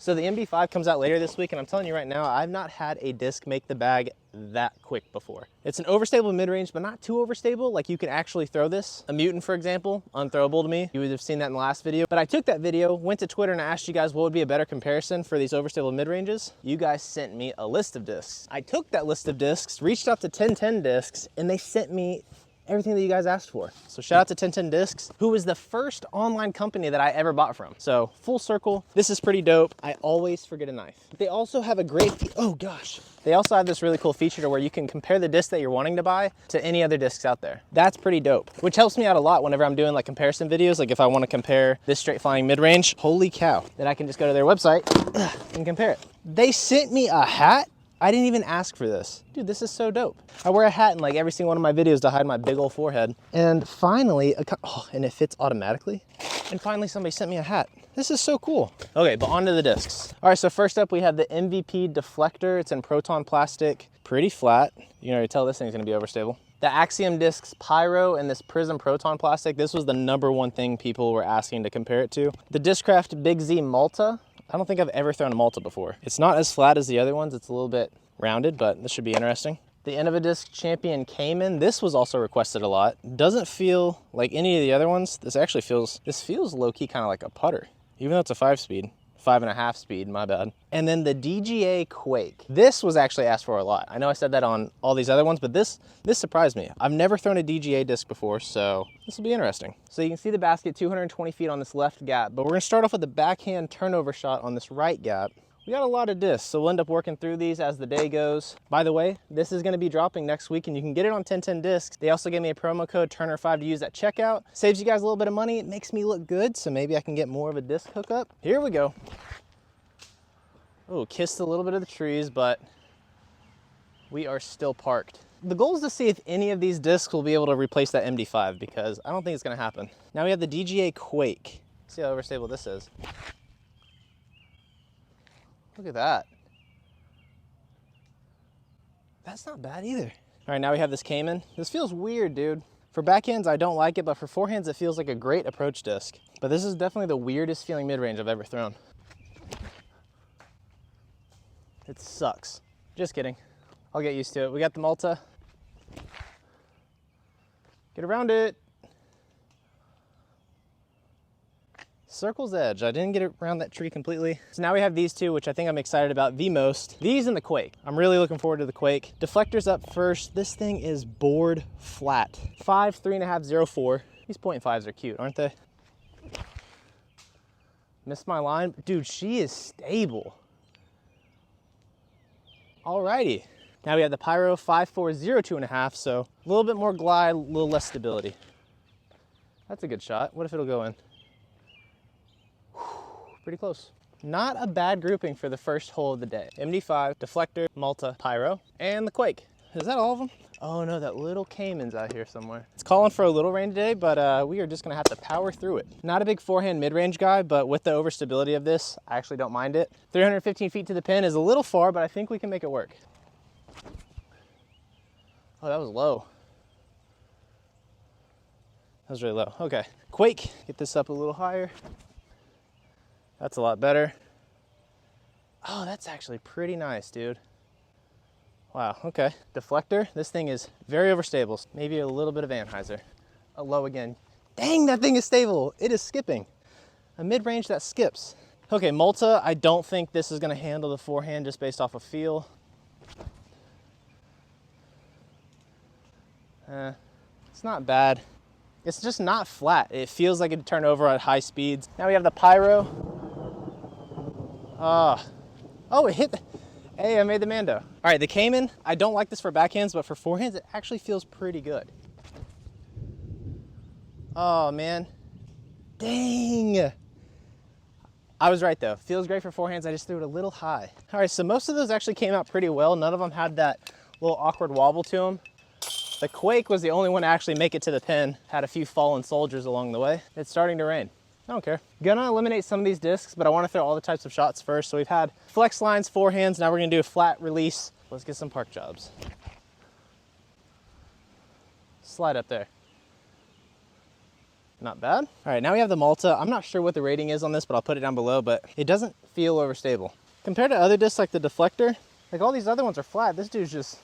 So the MD5 comes out later this week, and I'm telling you right now, I've not had a disc make the bag that quick before. It's an overstable mid-range, but not too overstable. Like, you can actually throw this. A mutant, for example, unthrowable to me. You would have seen that in the last video. But I took that video, went to Twitter, and I asked you guys what would be a better comparison for these overstable mid-ranges. You guys sent me a list of discs. I took that list of discs, reached out to 1010 Discs, and they sent me everything that you guys asked for. So shout out to 1010 Discs, who was the first online company that I ever bought from. So full circle, this is pretty dope. I always forget a knife. They also have a great, oh gosh. They also have this really cool feature to where you can compare the disc that you're wanting to buy to any other discs out there. That's pretty dope, which helps me out a lot whenever I'm doing like comparison videos. Like if I want to compare this straight flying mid-range, holy cow, then I can just go to their website and compare it. They sent me a hat. I didn't even ask for this. Dude, this is so dope. I wear a hat in like every single one of my videos to hide my big old forehead. And finally, and it fits automatically. And finally somebody sent me a hat. This is so cool. Okay, but onto the discs. All right, so first up we have the MVP deflector. It's in Proton plastic, pretty flat. You can already tell this thing's gonna be overstable. The Axiom discs Pyro and this Prism Proton plastic, this was the #1 thing people were asking to compare it to. The Discraft Big Z Malta. I don't think I've ever thrown a Malta before. It's not as flat as the other ones. It's a little bit rounded, but this should be interesting. The Innova Disc Champion Cayman. This was also requested a lot. Doesn't feel like any of the other ones. This feels low-key kind of like a putter, even though it's a 5-speed. 5.5 speed, my bad. And then the DGA Quake. This was actually asked for a lot. I know I said that on all these other ones, but this surprised me. I've never thrown a DGA disc before, so this will be interesting. So you can see the basket 220 feet on this left gap, but we're gonna start off with the backhand turnover shot on this right gap. We got a lot of discs, so we'll end up working through these as the day goes. By the way, this is gonna be dropping next week and you can get it on 1010 Discs. They also gave me a promo code Turner5 to use at checkout. Saves you guys a little bit of money. It makes me look good, so maybe I can get more of a disc hookup. Here we go. Oh, kissed a little bit of the trees, but we are still parked. The goal is to see if any of these discs will be able to replace that MD5 because I don't think it's gonna happen. Now we have the DGA Quake. Let's see how overstable this is. Look at that. That's not bad either. All right, now we have this Cayman. This feels weird, dude. For backhands, I don't like it, but for forehands, it feels like a great approach disc. But this is definitely the weirdest feeling mid-range I've ever thrown. It sucks. Just kidding. I'll get used to it. We got the Malta. Get around it. Circle's edge. I didn't get around that tree completely. So now we have these two, which I think I'm excited about the most. These and the Quake. I'm really looking forward to the Quake. Deflector's up first. This thing is bored flat. 5, 3.5, 04. These 0.5s are cute, aren't they? Missed my line. Dude, she is stable. Alrighty. Now we have the Pyro 5402.5, so a little bit more glide, a little less stability. That's a good shot. What if it'll go in? Pretty close. Not a bad grouping for the first hole of the day. MD5, deflector, Malta, Pyro, and the Quake. Is that all of them? Oh no, that little Cayman's out here somewhere. It's calling for a little rain today, but we are just gonna have to power through it. Not a big forehand mid-range guy, but with the overstability of this, I actually don't mind it. 315 feet to the pin is a little far, but I think we can make it work. Oh, that was low. That was really low. Okay, Quake, get this up a little higher. That's a lot better. Oh, that's actually pretty nice, dude. Wow, okay. Deflector, this thing is very overstable. Maybe a little bit of Hyzer. A low again. Dang, that thing is stable. It is skipping. A mid-range that skips. Okay, Malta, I don't think this is gonna handle the forehand just based off of feel. It's not bad. It's just not flat. It feels like it'd turn over at high speeds. Now we have the Pyro. Oh, it hit. Hey, I made the Mando. All right, the Cayman, I don't like this for backhands, but for forehands, it actually feels pretty good. Oh, man. Dang. I was right, though. Feels great for forehands. I just threw it a little high. All right, so most of those actually came out pretty well. None of them had that little awkward wobble to them. The Quake was the only one to actually make it to the pin. Had a few fallen soldiers along the way. It's starting to rain. I don't care. Gonna eliminate some of these discs, but I want to throw all the types of shots first. So we've had flex lines, forehands. Now we're gonna do a flat release. Let's get some park jobs. Slide up there. Not bad. All right, now we have the Malta. I'm not sure what the rating is on this, but I'll put it down below, but it doesn't feel overstable. Compared to other discs like the deflector, like all these other ones are flat. This dude's just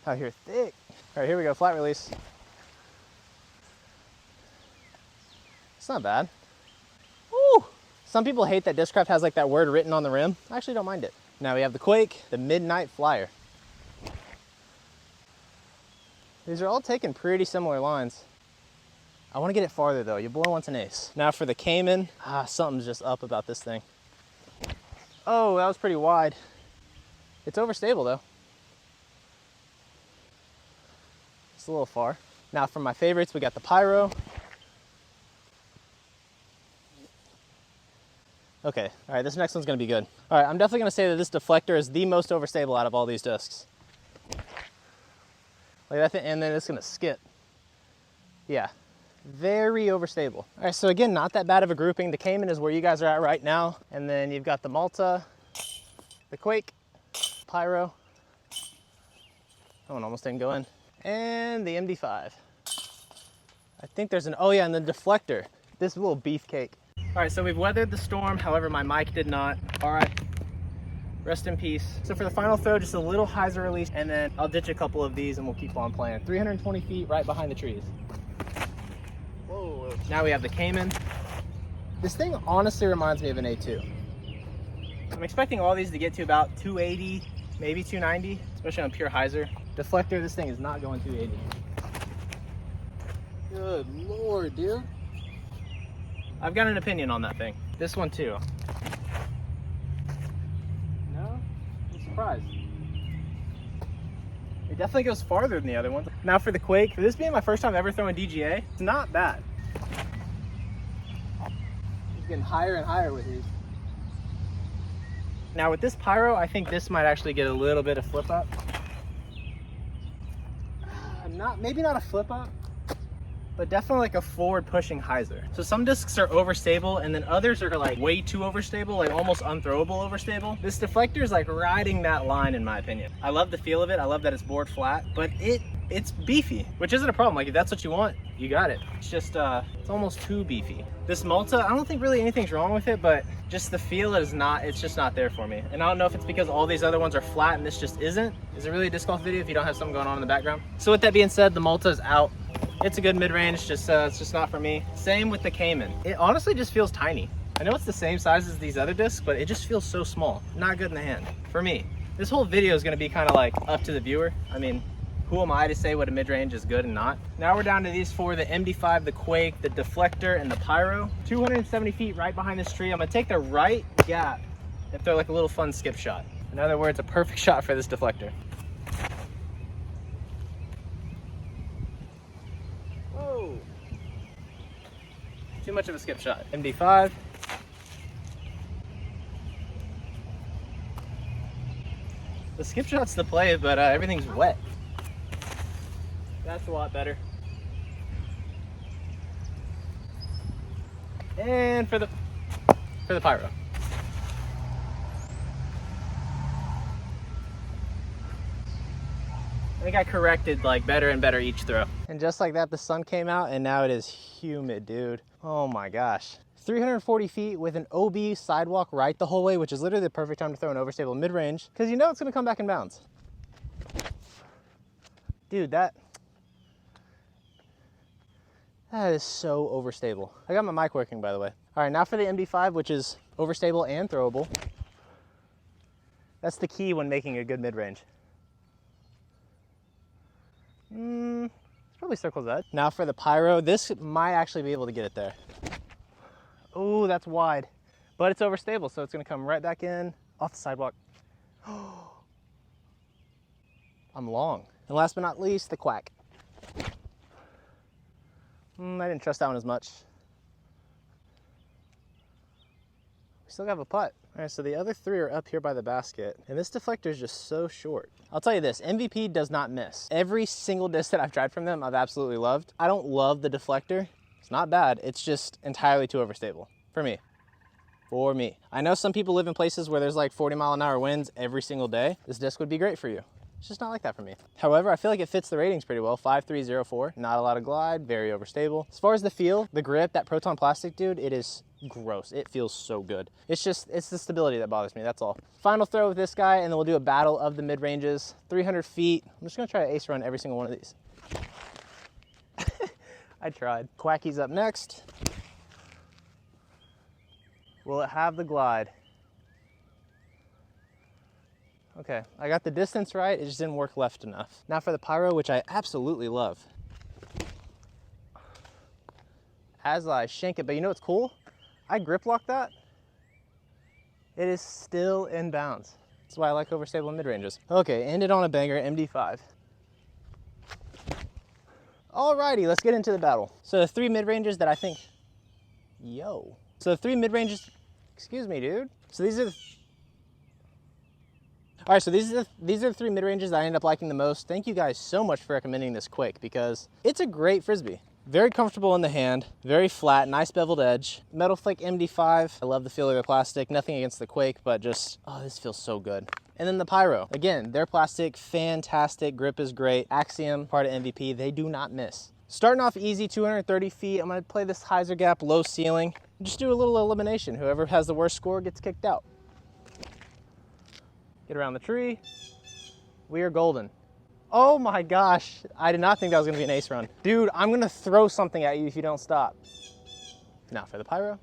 out here thick. All right, here we go, flat release. It's not bad. Woo! Some people hate that Discraft has like that word written on the rim. I actually don't mind it. Now we have the Quake, the Midnight Flyer. These are all taking pretty similar lines. I want to get it farther though. You blow once an ace. Now for the Cayman, something's just up about this thing. Oh, that was pretty wide. It's overstable though. It's a little far. Now for my favorites, we got the Pyro. Okay, all right, this next one's gonna be good. All right, I'm definitely gonna say that this deflector is the most overstable out of all these discs. Like that thing, and then it's gonna skip. Yeah, very overstable. All right, so again, not that bad of a grouping. The Cayman is where you guys are at right now. And then you've got the Malta, the Quake, Pyro. That one almost didn't go in. And the MD5. I think there's an, oh yeah, and the deflector. This little beefcake. All right, so we've weathered the storm. However, my mic did not. All right, rest in peace. So for the final throw, just a little Hyzer release, and then I'll ditch a couple of these and we'll keep on playing. 320 feet right behind the trees. Whoa. Now we have the Cayman. This thing honestly reminds me of an A2. I'm expecting all these to get to about 280, maybe 290, especially on pure Hyzer. Deflector, this thing is not going 280. Good Lord, dude. I've got an opinion on that thing. This one too. No? I'm surprised. It definitely goes farther than the other ones. Now for the Quake, for this being my first time ever throwing DGA, it's not bad. It's getting higher and higher with these. Now with this Pyro, I think this might actually get a little bit of flip up. Maybe not a flip up, but definitely like a forward pushing Hyzer. So some discs are overstable and then others are like way too overstable, like almost unthrowable overstable. This deflector is like riding that line in my opinion. I love the feel of it. I love that it's board flat, but it's beefy, which isn't a problem. Like if that's what you want, you got it. It's just, it's almost too beefy. This Malta, I don't think really anything's wrong with it, but just the feel is not, it's just not there for me. And I don't know if it's because all these other ones are flat and this just isn't. Is it really a disc golf video if you don't have something going on in the background? So with that being said, the Malta is out. It's a good mid-range, just it's just not for me. Same with the Cayman. It honestly just feels tiny. I know it's the same size as these other discs, but it just feels so small. Not good in the hand, for me. This whole video is gonna be kind of like up to the viewer. I mean, who am I to say what a mid-range is good and not? Now we're down to these four, the MD5, the Quake, the Deflector, and the Pyro. 270 feet right behind this tree. I'm gonna take the right gap and throw like a little fun skip shot. In other words, a perfect shot for this Deflector. Whoa. Too much of a skip shot. MD5. The skip shot's the play, but everything's wet. That's a lot better. And for the Pyro. I think I corrected like better and better each throw. And just like that, the sun came out and now it is humid, dude. Oh my gosh. 340 feet with an OB sidewalk right the whole way, which is literally the perfect time to throw an overstable mid-range because you know it's gonna come back in bounds. Dude, that is so overstable. I got my mic working, by the way. All right, now for the MD5, which is overstable and throwable. That's the key when making a good mid-range. It's probably circle's edge. Now for the Pyro, this might actually be able to get it there. Oh, that's wide, but it's overstable, so it's gonna come right back in off the sidewalk. I'm long. And last but not least, the Quack. I didn't trust that one as much. We still have a putt. All right, so the other three are up here by the basket, and this deflector is just so short. I'll tell you this, MVP does not miss. Every single disc that I've tried from them, I've absolutely loved. I don't love the deflector. It's not bad, it's just entirely too overstable for me. For me. I know some people live in places where there's like 40-mile-an-hour winds every single day. This disc would be great for you. It's just not like that for me. However, I feel like it fits the ratings pretty well. 5.304, not a lot of glide, very overstable. As far as the feel, the grip, that Proton plastic, dude, it is gross. It feels so good. It's the stability that bothers me, that's all. Final throw with this guy, and then we'll do a battle of the mid-ranges. 300 feet. I'm just gonna try to ace run every single one of these. I tried. Quacky's up next. Will it have the glide? Okay, I got the distance right, it just didn't work left enough. Now for the pyro, which I absolutely love. As I shank it, but you know what's cool? I grip lock that. It is still in bounds. That's why I like overstable mid-ranges. Okay, ended on a banger, MD5. Alrighty, let's get into the battle. So the 3 mid-ranges that I think, So the 3 mid-ranges, excuse me, dude. So these are all right, so these are the 3 mid-ranges that I end up liking the most. Thank you guys so much for recommending this Quake because it's a great Frisbee. Very comfortable in the hand, very flat, nice beveled edge. Metal Flake MD5, I love the feel of the plastic. Nothing against the Quake, but just, oh, this feels so good. And then the pyro, again, their plastic, fantastic, grip is great. Axiom, part of MVP, they do not miss. Starting off easy, 230 feet. I'm gonna play this Hyzer gap, low ceiling. Just do a little elimination. Whoever has the worst score gets kicked out. Get around the tree. We are golden. Oh my gosh, I did not think that was gonna be an ace run. Dude, I'm gonna throw something at you if you don't stop. Now for the pyro.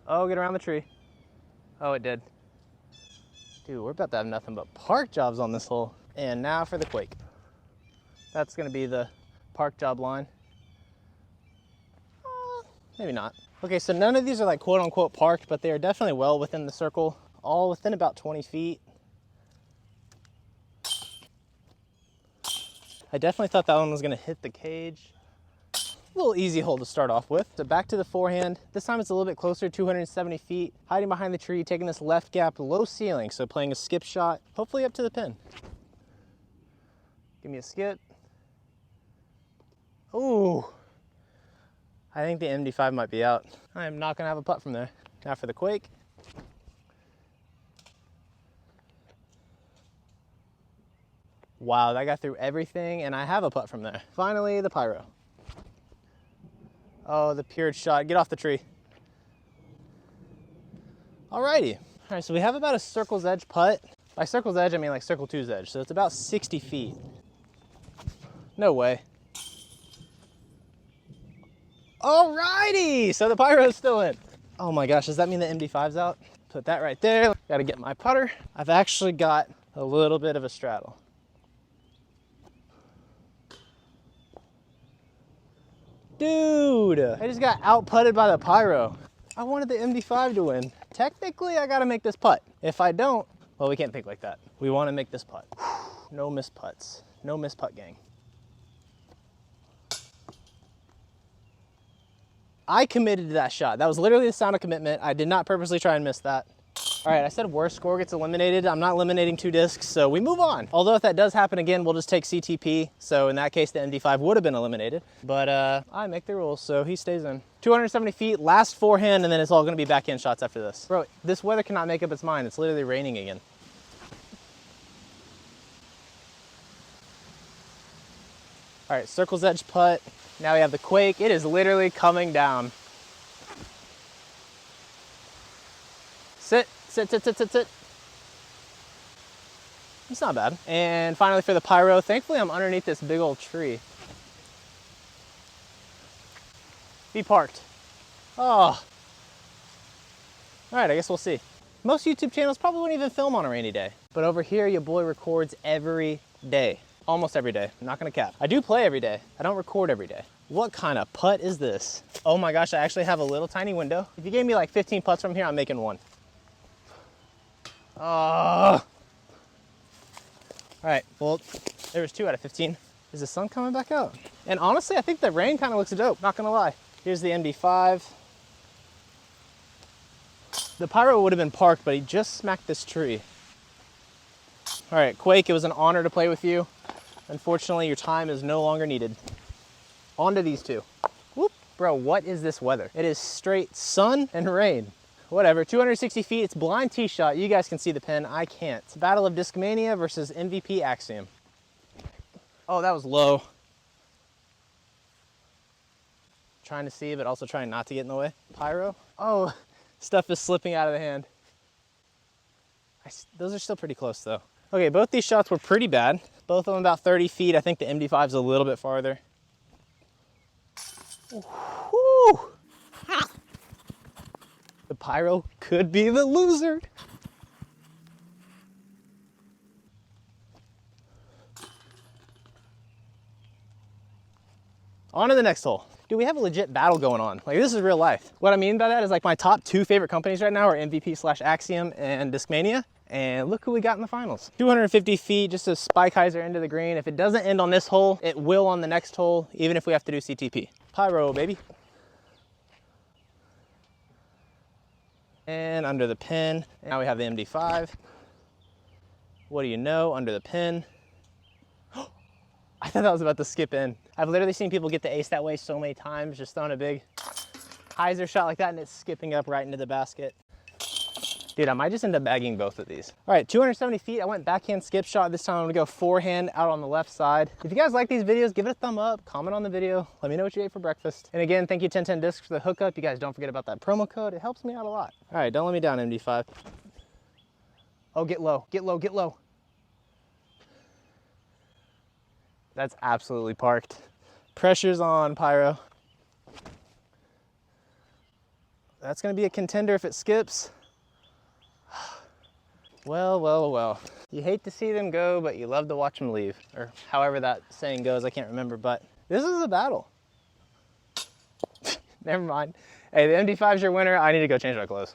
Oh, get around the tree. Oh, it did. Dude, we're about to have nothing but park jobs on this hole. And now for the Quake. That's gonna be the park job line. Maybe not. Okay, so none of these are like quote unquote parked, but they are definitely well within the circle, all within about 20 feet. I definitely thought that one was gonna hit the cage. A little easy hole to start off with. So back to the forehand. This time it's a little bit closer, 270 feet. Hiding behind the tree, taking this left gap, low ceiling. So playing a skip shot, hopefully up to the pin. Give me a skip. Ooh. I think the MD5 might be out. I am not gonna have a putt from there. Now for the Quake. Wow, that got through everything, and I have a putt from there. Finally, the pyro. Oh, the pure shot. Get off the tree. Alrighty. All right, so we have about a circle's edge putt. By circle's edge, I mean like circle two's edge. So it's about 60 feet. No way. Alrighty, so the pyro is still in. Oh my gosh, does that mean the MD5's out? Put that right there. Gotta get my putter. I've actually got a little bit of a straddle. Dude, I just got out-putted by the pyro. I wanted the MD5 to win. Technically, I gotta make this putt. If I don't, well, we can't think like that. We wanna make this putt. No miss putts. No miss putt, gang. I committed to that shot. That was literally the sound of commitment. I did not purposely try and miss that. All right, I said worst score gets eliminated. I'm not eliminating 2 discs, so we move on. Although if that does happen again, we'll just take CTP. So in that case, the MD5 would have been eliminated. But I make the rules, so he stays in. 270 feet, last forehand, and then it's all gonna be backhand shots after this. Bro, this weather cannot make up its mind. It's literally raining again. All right, circle's edge putt. Now we have the Quake. It is literally coming down. Sit, sit, sit, sit, sit, sit. It's not bad. And finally for the pyro, thankfully I'm underneath this big old tree. Be parked. Oh. All right, I guess we'll see. Most YouTube channels probably wouldn't even film on a rainy day. But over here, your boy records every day. Almost every day, I'm not gonna cap. I do play every day. I don't record every day. What kind of putt is this? Oh my gosh, I actually have a little tiny window. If you gave me like 15 putts from here, I'm making 1. All right, well, there was 2 out of 15. Is the sun coming back out? And honestly, I think the rain kind of looks dope, not gonna lie. Here's the MD5. The pyro would have been parked, but he just smacked this tree. All right, Quake, it was an honor to play with you. Unfortunately, your time is no longer needed. On to these 2. Whoop. Bro, what is this weather? It is straight sun and rain. Whatever, 260 feet, it's blind tee shot. You guys can see the pin, I can't. It's Battle of Discmania versus MVP Axiom. Oh, that was low. Trying to see, but also trying not to get in the way. Pyro. Oh, stuff is slipping out of the hand. Those are still pretty close though. Okay, both these shots were pretty bad. Both of them about 30 feet. I think the MD5 is a little bit farther. Woo! The pyro could be the loser. On to the next hole. Dude, we have a legit battle going on. Like, this is real life. What I mean by that is, like, my top 2 favorite companies right now are MVP/Axiom and Discmania. And look who we got in the finals. 250 feet, just a spike Hyzer into the green. If it doesn't end on this hole, it will on the next hole, even if we have to do CTP. Pyro, baby. And under the pin. Now we have the MD5. What do you know? Under the pin. I thought that was about to skip in. I've literally seen people get the ace that way so many times, just throwing a big Hyzer shot like that and it's skipping up right into the basket. Dude, I might just end up bagging both of these. All right, 270 feet. I went backhand skip shot. This time I'm gonna go forehand out on the left side. If you guys like these videos, give it a thumb up, comment on the video. Let me know what you ate for breakfast. And again, thank you 1010 Discs for the hookup. You guys don't forget about that promo code. It helps me out a lot. All right, don't let me down, MD5. Oh, get low, get low, get low. That's absolutely parked. Pressure's on, Pyro. That's gonna be a contender if it skips. Well, well, well. You hate to see them go, but you love to watch them leave. Or however that saying goes, I can't remember, but this is a battle. Never mind. Hey, the MD5's your winner. I need to go change my clothes.